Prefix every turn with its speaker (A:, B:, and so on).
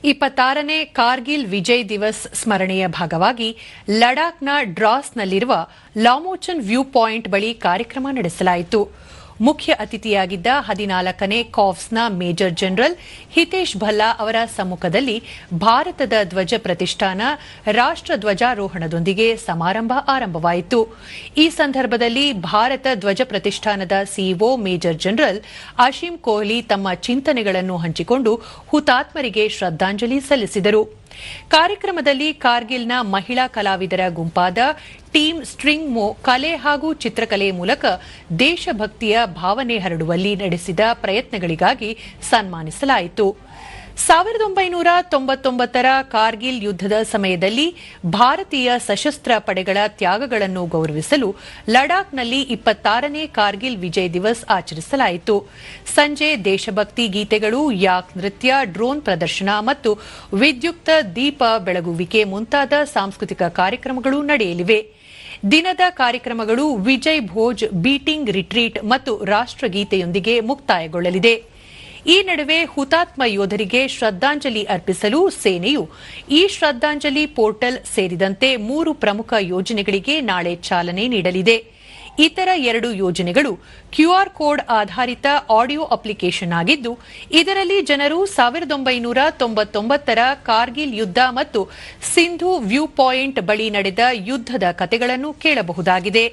A: 26ನೇ ಕಾರ್ಗಿಲ್ ವಿಜಯ್ ದಿವಸ್ ಸ್ಮರಣೆಯ ಭಾಗವಾಗಿ ಲಡಾಖ್ನ ಡ್ರಾಸ್ನಲ್ಲಿರುವ ಲಾಮೋಚನ್ ವ್ಯೂ ಪಾಯಿಂಟ್ ಬಳಿ ಕಾರ್ಯಕ್ರಮ ನಡೆಸಲಾಯಿತು. ಮುಖ್ಯ ಅತಿಥಿಯಾಗಿದ್ದ 14ನೇ ಕಾರ್ಪ್ಸ್ನ ಮೇಜರ್ ಜನರಲ್ ಹಿತೇಶ್ ಭಲ್ಲಾ ಅವರ ಸಮ್ಮುಖದಲ್ಲಿ ಭಾರತದ ಧ್ವಜ ಪ್ರತಿಷ್ಠಾನ ರಾಷ್ಟ್ರ ಧ್ವಜಾರೋಹಣದೊಂದಿಗೆ ಸಮಾರಂಭ ಆರಂಭವಾಯಿತು. ಈ ಸಂದರ್ಭದಲ್ಲಿ ಭಾರತ ಧ್ವಜ ಪ್ರತಿಷ್ಠಾನದ ಸಿಇಒ ಮೇಜರ್ ಜನರಲ್ ಅಶೀಂ ಕೊಹ್ಲಿ ತಮ್ಮ ಚಿಂತನೆಗಳನ್ನು ಹಂಚಿಕೊಂಡು ಹುತಾತ್ಮರಿಗೆ ಶ್ರದ್ಧಾಂಜಲಿ ಸಲ್ಲಿಸಿದರು. ಕಾರ್ಯಕ್ರಮದಲ್ಲಿ ಕಾರ್ಗಿಲ್ನ ಮಹಿಳಾ ಕಲಾವಿದರ ಗುಂಪಾದ ಟೀಮ್ ಸ್ಟ್ರಿಂಗ್ ಮೋ ಕಲೆ ಹಾಗೂ ಚಿತ್ರಕಲೆ ಮೂಲಕ ದೇಶಭಕ್ತಿಯ ಭಾವನೆ ಹರಡುವಲ್ಲಿ ನಡೆಸಿದ ಪ್ರಯತ್ನಗಳಿಗಾಗಿ ಸನ್ಮಾನಿಸಲಾಯಿತು. 1999ರ ಕಾರ್ಗಿಲ್ ಯುದ್ಧದ ಸಮಯದಲ್ಲಿ ಭಾರತೀಯ ಸಶಸ್ತ್ರ ಪಡೆಗಳ ತ್ಯಾಗಗಳನ್ನು ಗೌರವಿಸಲು ಲಡಾಖ್ನಲ್ಲಿ 26ನೇ ಕಾರ್ಗಿಲ್ ವಿಜಯ್ ದಿವಸ್ ಆಚರಿಸಲಾಯಿತು. ಸಂಜೆ ದೇಶಭಕ್ತಿ ಗೀತೆಗಳು, ಯಾಕ್ ನೃತ್ಯ, ಡ್ರೋನ್ ಪ್ರದರ್ಶನ ಮತ್ತು ವಿದ್ಯುಕ್ತ ದೀಪ ಬೆಳಗುವಿಕೆ ಮುಂತಾದ ಸಾಂಸ್ಕೃತಿಕ ಕಾರ್ಯಕ್ರಮಗಳು ನಡೆಯಲಿವೆ. ದಿನದ ಕಾರ್ಯಕ್ರಮಗಳು ವಿಜಯ್ ಭೋಜ್ ಬೀಟಿಂಗ್ ರಿಟ್ರೀಟ್ ಮತ್ತು ರಾಷ್ಟ್ರಗೀತೆಯೊಂದಿಗೆ ಮುಕ್ತಾಯಗೊಳ್ಳಲಿದೆ. ಈ ನಡುವೆ ಹುತಾತ್ಮ ಯೋಧರಿಗೆ ಶ್ರದ್ಧಾಂಜಲಿ ಅರ್ಪಿಸಲು ಸೇನೆಯು ಈ ಶ್ರದ್ಧಾಂಜಲಿ ಪೋರ್ಟಲ್ ಸೇರಿದಂತೆ 3 ಪ್ರಮುಖ ಯೋಜನೆಗಳಿಗೆ ನಾಳೆ ಚಾಲನೆ ನೀಡಲಿದೆ. ಇತರ 2 ಯೋಜನೆಗಳು ಕ್ಯೂಆರ್ ಕೋಡ್ ಆಧಾರಿತ ಆಡಿಯೋ ಅಪ್ಲಿಕೇಶನ್ ಆಗಿದ್ದು, ಇದರಲ್ಲಿ ಜನರು 1999ರ ಕಾರ್ಗಿಲ್ ಯುದ್ಧ ಮತ್ತು ಸಿಂಧು ವ್ಯೂ ಪಾಯಿಂಟ್ ಬಳಿ ನಡೆದ ಯುದ್ಧದ ಕಥೆಗಳನ್ನು ಕೇಳಬಹುದಾಗಿದೆ.